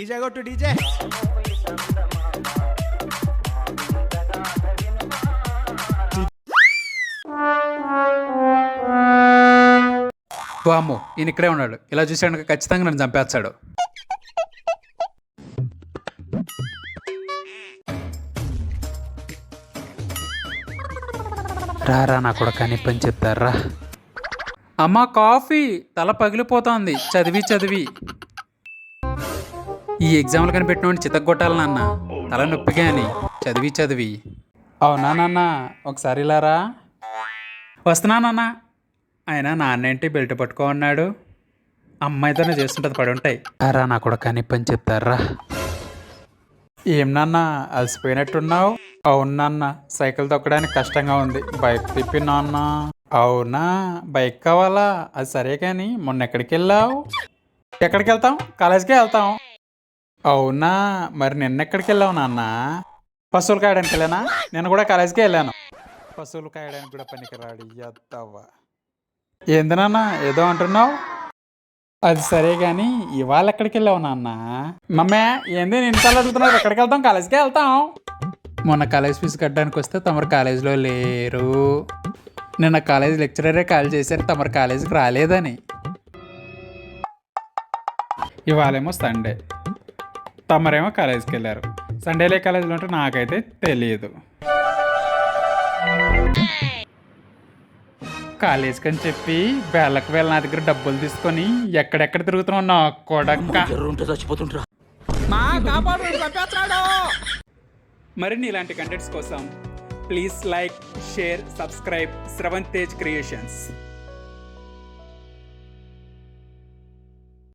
DJ కొట్టు DJ. వామ్మో, ఈయన ఇక్కడే ఉన్నాడు. ఇలా చూసాడు ఖచ్చితంగా నన్ను చంపేస్తాడు. రారా నా కూడా కానీ పని చెప్తారా. అమ్మా కాఫీ, తల పగిలిపోతోంది చదివి చదివి. ఈ ఎగ్జామ్లు కనిపెట్టినోడిని చితగ్గొట్టాలి నాన్న, తల నొప్పిగా అని చదివి చదివి. అవునా నాన్న, ఒకసారి ఇలారా. వస్తున్నా నాన్న. అయినా నాన్నేంటి బెల్ట్ పట్టుకో అన్నాడు. అమ్మాయితోనే చేస్తుంటుంది, పడి ఉంటాయి. రా నా కూడా కానీ పని చెప్తారా. ఏం నాన్న అలసిపోయినట్టున్నావు? అవును నాన్న, సైకిల్ తొక్కడానికి కష్టంగా ఉంది, బైక్ తిప్పి నాన్న. అవునా, బైక్ కావాలా? అది సరే కానీ మొన్న ఎక్కడికి వెళ్ళావు? ఎక్కడికి వెళ్తాం? కాలేజీకే వెళ్తాం. అవునా, మరి నిన్న ఎక్కడికి వెళ్ళావు నాన్న? పశువులు కాయడానికి వెళ్ళానా? నేను కూడా కాలేజీకే వెళ్ళాను. పశువులు కాయడానికి కూడా పనికిరాడు ఎద్దవ్వ. ఏంది నాన్న ఏదో అంటున్నావు? అది సరే కానీ ఇవాళ ఎక్కడికి వెళ్ళావు నాన్న? మమ్మే ఏంది నిన్నసార్లు అడుగుతున్నావు? ఎక్కడికి వెళ్తాం? కాలేజీకే వెళ్తాం. మొన్న కాలేజ్ ఫీజు కట్టడానికి వస్తే తమరు కాలేజీలో లేరు. నిన్న కాలేజ్ లెక్చరరే కాల్ చేశారు తమరు కాలేజీకి రాలేదని. ఇవాళేమో సండే, తమరేమో కాలేజీకి వెళ్ళారు. సండేలే కాలేజీలో ఉంటే నాకైతే తెలియదు. కాలేజీకి అని చెప్పి వేళ్ళకి వేళ నా దగ్గర డబ్బులు తీసుకొని ఎక్కడెక్కడ తిరుగుతున్నావు నా కొడక్క. మరిన్ని ఇలాంటి కంటెంట్స్ కోసం please like, share, subscribe Shravan Tej creations.